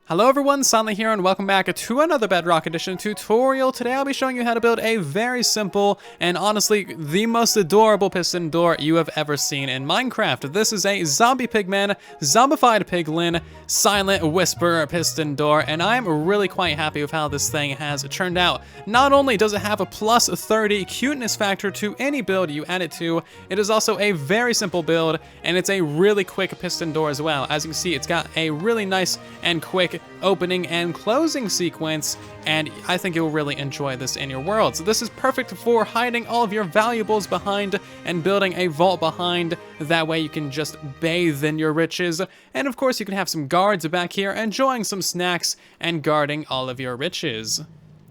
Hello everyone, Silently here and welcome back to another Bedrock Edition tutorial. Today I'll be showing you how to build a very simple and honestly the most adorable piston door you have ever seen in Minecraft. This is a zombie pigman, zombified piglin, Silentwisperer piston door, and I'm really quite happy with how this thing has turned out. Not only does it have a plus 30 cuteness factor to any build you add it to, it is also a very simple build, and it's a really quick piston door as well. As you can see, it's got a really nice and quick opening and closing sequence, and I think you'll really enjoy this in your world. So this is perfect for hiding all of your valuables behind and building a vault behind. That way you can just bathe in your riches, and of course you can have some guards back here enjoying some snacks and guarding all of your riches.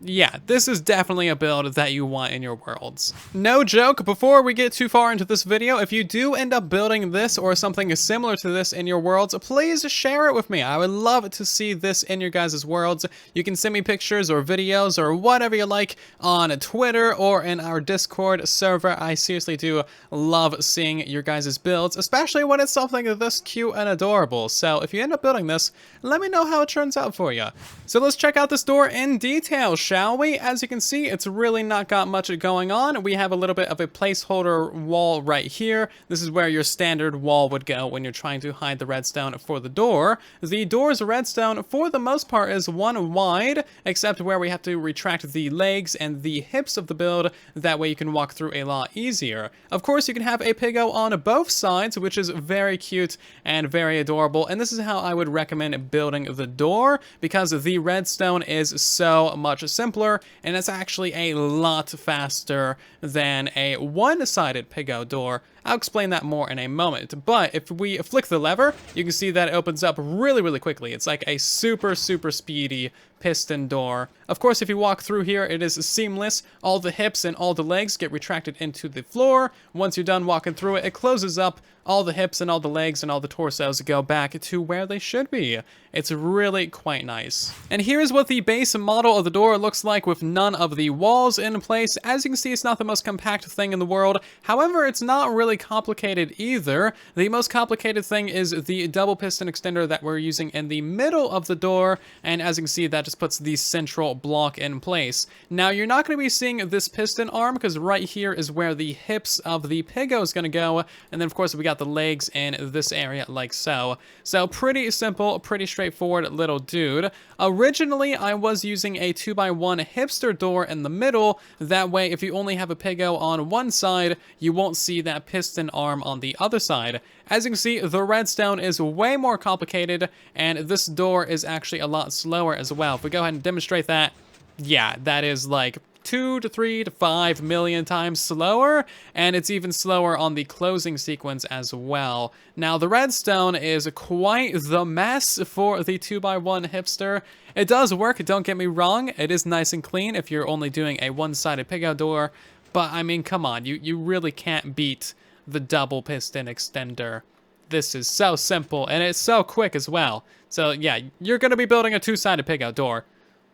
Yeah, this is definitely a build that you want in your worlds. No joke, before we get too far into this video, if you do end up building this or something similar to this in your worlds, please share it with me. I would love to see this in your guys' worlds. You can send me pictures or videos or whatever you like on Twitter or in our Discord server. I seriously do love seeing your guys' builds, especially when it's something this cute and adorable. So if you end up building this, let me know how it turns out for you. So let's check out this door in detail, shall we? As you can see, it's really not got much going on. We have a little bit of a placeholder wall right here. This is where your standard wall would go when you're trying to hide the redstone for the door. The door's redstone, for the most part, is one wide, except where we have to retract the legs and the hips of the build. That way you can walk through a lot easier. Of course, you can have a Piggo on both sides, which is very cute and very adorable. And this is how I would recommend building the door, because the redstone is so much simpler, and it's actually a lot faster than a one-sided Piggo door. I'll explain that more in a moment, but if we flick the lever, you can see that it opens up really quickly. It's like a super speedy piston door. Of course, if you walk through here, it is seamless. All the hips and all the legs get retracted into the floor. Once you're done walking through it, it closes up. All the hips and all the legs and all the torsos go back to where they should be. It's really quite nice. And here's what the base model of the door looks like with none of the walls in place. As you can see, it's not the most compact thing in the world. However, it's not really complicated either. The most complicated thing is the double piston extender that we're using in the middle of the door, and as you can see, that just puts the central block in place. Now, you're not going to be seeing this piston arm, because right here is where the hips of the Piggo is going to go, and then of course we got the legs in this area like so. So pretty simple, pretty straightforward little dude. Originally, I was using a 2x1 hipster door in the middle. That way, if you only have a Piggo on one side, you won't see that piston arm on the other side. As you can see, the redstone is way more complicated, and this door is actually a lot slower as well. If we go ahead and demonstrate that, yeah, that is like 2 to 3 to 5 million times slower, and it's even slower on the closing sequence as well. Now, the redstone is quite the mess for the 2x1 hipster. It does work, don't get me wrong. It is nice and clean if you're only doing a one-sided Piggo door, but I mean, come on, you really can't beat the double piston extender. This is so simple, and it's so quick as well. So yeah, you're gonna be building a two-sided Piggo door.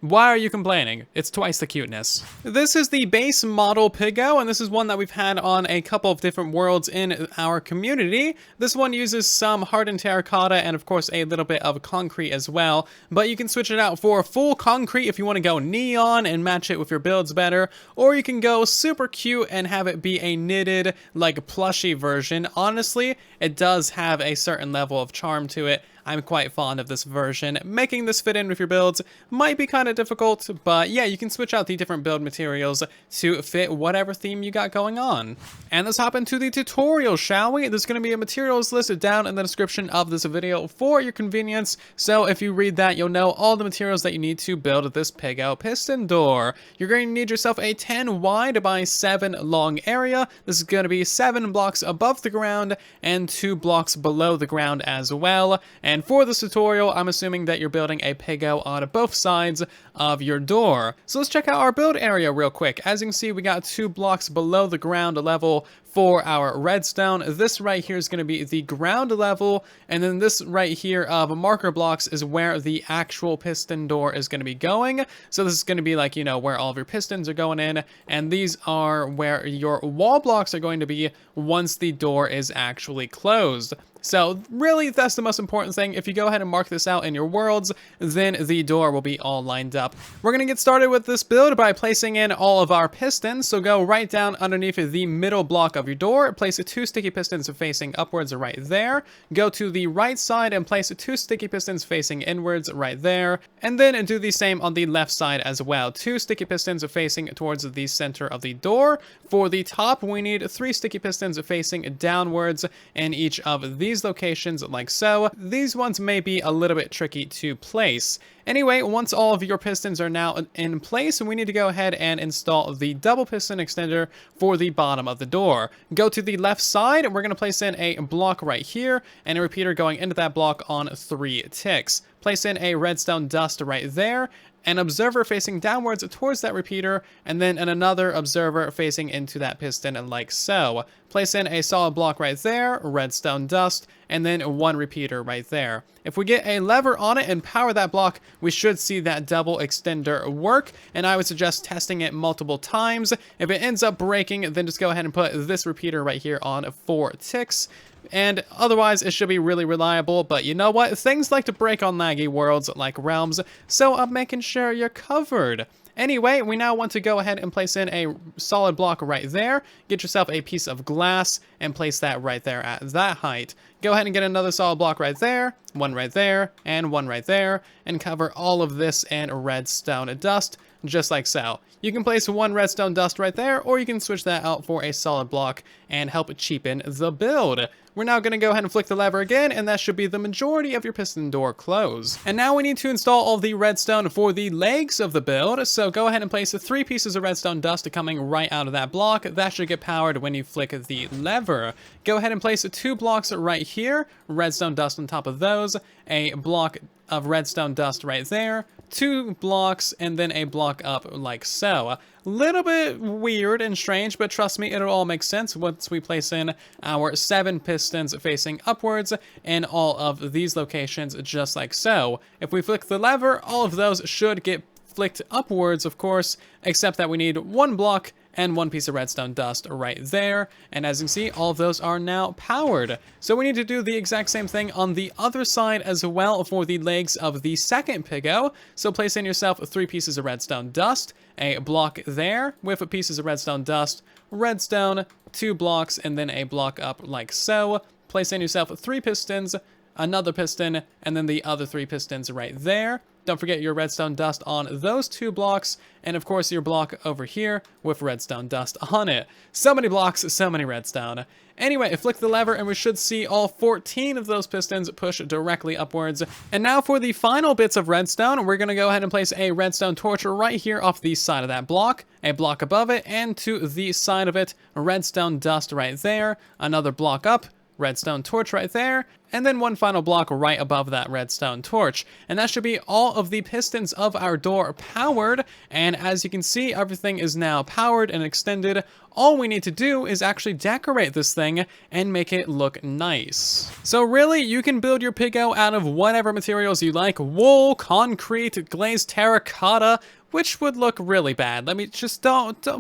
Why are you complaining? It's twice the cuteness. This is the base model Piggo, and this is one that we've had on a couple of different worlds in our community. This one uses some hardened terracotta and of course a little bit of concrete as well, but you can switch it out for full concrete if you want to go neon and match it with your builds better, or you can go super cute and have it be a knitted, like plushy version. Honestly, it does have a certain level of charm to it. I'm quite fond of this version. Making this fit in with your builds might be kind of difficult, but yeah, you can switch out the different build materials to fit whatever theme you got going on. And let's hop into the tutorial, shall we? There's going to be a materials list down in the description of this video for your convenience, so if you read that, you'll know all the materials that you need to build this Piggo piston door. You're going to need yourself a 10 wide by 7 long area. This is going to be 7 blocks above the ground and 2 blocks below the ground as well. And for this tutorial, I'm assuming that you're building a Piggo on both sides of your door. So let's check out our build area real quick. As you can see, we got 2 blocks below the ground level for our redstone. This right here is going to be the ground level, and then this right here of marker blocks is where the actual piston door is going to be going. So this is going to be like, you know, where all of your pistons are going in, and these are where your wall blocks are going to be once the door is actually closed. So really, that's the most important thing. If you go ahead and mark this out in your worlds, then the door will be all lined up. We're gonna get started with this build by placing in all of our pistons. So go right down underneath the middle block of your door, place 2 sticky pistons facing upwards right there. Go to the right side and place 2 sticky pistons facing inwards right there. And then do the same on the left side as well. 2 sticky pistons facing towards the center of the door. For the top, we need 3 sticky pistons facing downwards in each of these locations like so. These ones may be a little bit tricky to place. Anyway, once all of your pistons are now in place, we need to go ahead and install the double piston extender for the bottom of the door. Go to the left side, and we're going to place in a block right here, and a repeater going into that block on 3 ticks. Place in a redstone dust right there, an observer facing downwards towards that repeater, and then another observer facing into that piston like so. Place in a solid block right there, redstone dust, and then 1 repeater right there. If we get a lever on it and power that block, we should see that double extender work, and I would suggest testing it multiple times. If it ends up breaking, then just go ahead and put this repeater right here on 4 ticks. And otherwise, it should be really reliable, but you know what? Things like to break on laggy worlds like realms, so I'm making sure you're covered. Anyway, we now want to go ahead and place in a solid block right there. Get yourself a piece of glass and place that right there at that height. Go ahead and get another solid block right there, 1 right there, and 1 right there, and cover all of this in redstone dust, just like so. You can place 1 redstone dust right there, or you can switch that out for a solid block and help cheapen the build. We're now going to go ahead and flick the lever again, and that should be the majority of your piston door close. And now we need to install all the redstone for the legs of the build, so go ahead and place 3 pieces of redstone dust coming right out of that block. That should get powered when you flick the lever. Go ahead and place 2 blocks right here, redstone dust on top of those, a block of redstone dust right there, 2 blocks, and then a block up like so. A little bit weird and strange, but trust me, it'll all make sense once we place in our 7 pistons facing upwards in all of these locations just like so. If we flick the lever, all of those should get flicked upwards, of course, except that we need 1 block and 1 piece of redstone dust right there. And as you can see, all of those are now powered. So we need to do the exact same thing on the other side as well for the legs of the second Piggo. So place in yourself 3 pieces of redstone dust, a block there with pieces of redstone dust, redstone, 2 blocks, and then a block up like so. Place in yourself 3 pistons, another piston, and then the other 3 pistons right there. Don't forget your redstone dust on those 2 blocks, and of course your block over here with redstone dust on it. So many blocks, so many redstone. Anyway, flick the lever and we should see all 14 of those pistons push directly upwards. And now for the final bits of redstone, we're going to go ahead and place a redstone torch right here off the side of that block, a block above it, and to the side of it, redstone dust right there, another block up, redstone torch right there, and then 1 final block right above that redstone torch. And that should be all of the pistons of our door powered. And as you can see, everything is now powered and extended. All we need to do is actually decorate this thing and make it look nice. So really, you can build your Piggo out of whatever materials you like: wool, concrete, glazed terracotta, which would look really bad. Let me just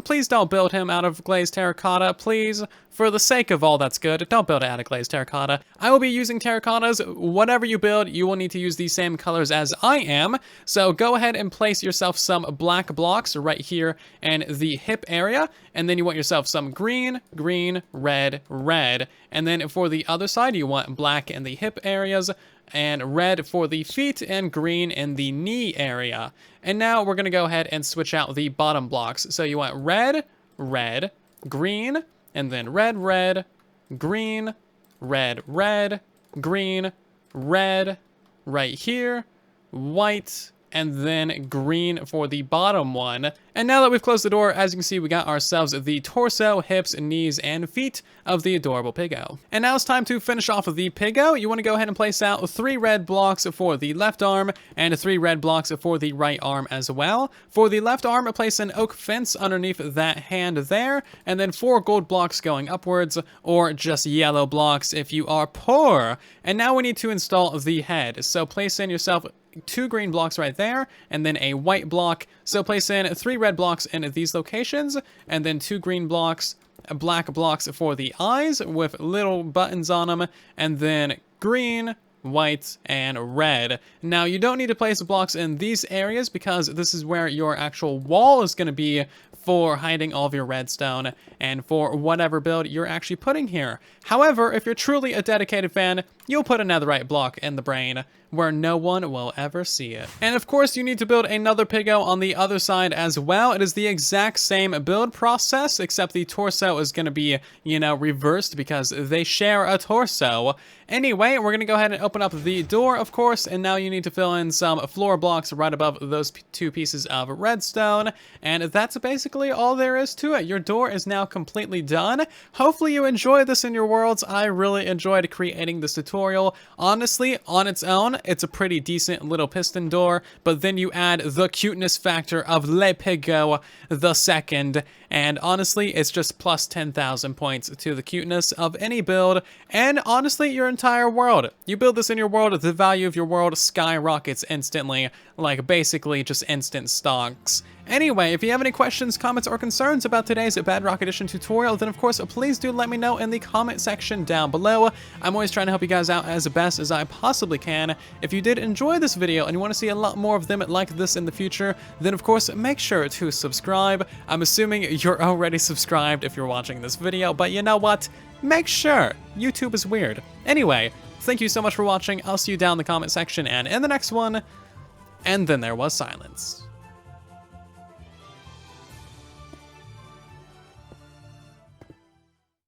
please don't build him out of glazed terracotta, please. For the sake of all that's good, don't build it out of glazed terracotta. I will be using terracottas. Whatever you build, you will need to use the same colors as I am. So go ahead and place yourself some black blocks right here in the hip area. And then you want yourself some green, green, red, red. And then for the other side, you want black in the hip areas, and red for the feet, and green in the knee area. And now we're going to go ahead and switch out the bottom blocks. So you want red, red, green, and then red, red, green, red, red, green, red, right here, white, and then green for the bottom one. And now that we've closed the door, as you can see, we got ourselves the torso, hips, knees, and feet of the adorable Piggo. And now it's time to finish off the Piggo. You want to go ahead and place out 3 red blocks for the left arm and 3 red blocks for the right arm as well. For the left arm, place an oak fence underneath that hand there, and then 4 gold blocks going upwards, or just yellow blocks if you are poor. And now we need to install the head. So place in yourself 2 green blocks right there, and then a white block. So place in 3 red blocks in these locations, and then 2 green blocks, black blocks for the eyes with little buttons on them, and then green, white, and red. Now, you don't need to place blocks in these areas because this is where your actual wall is going to be for hiding all of your redstone and for whatever build you're actually putting here. However, if you're truly a dedicated fan, you'll put a netherite block in the brain where no one will ever see it. And of course, you need to build another Piggo on the other side as well. It is the exact same build process, except the torso is going to be, you know, reversed because they share a torso. Anyway, we're going to go ahead and open up the door, of course, and now you need to fill in some floor blocks right above those two pieces of redstone, and that's basically all there is to it. Your door is now completely done. Hopefully you enjoy this in your worlds. I really enjoyed creating this tutorial. Honestly, on its own, it's a pretty decent little piston door, but then you add the cuteness factor of Le Piggo the second, and honestly, it's just plus 10,000 points to the cuteness of any build, and honestly, your entire world. You build this in your world, the value of your world skyrockets instantly, like basically just instant stocks. Anyway, if you have any questions, comments, or concerns about today's Bedrock Edition tutorial, then of course, please do let me know in the comment section down below. I'm always trying to help you guys out as best as I possibly can. If you did enjoy this video and you want to see a lot more of them like this in the future, then of course, make sure to subscribe. I'm assuming you're already subscribed if you're watching this video, but you know what? Make sure. YouTube is weird. Anyway, thank you so much for watching. I'll see you down in the comment section and in the next one. And then there was silence.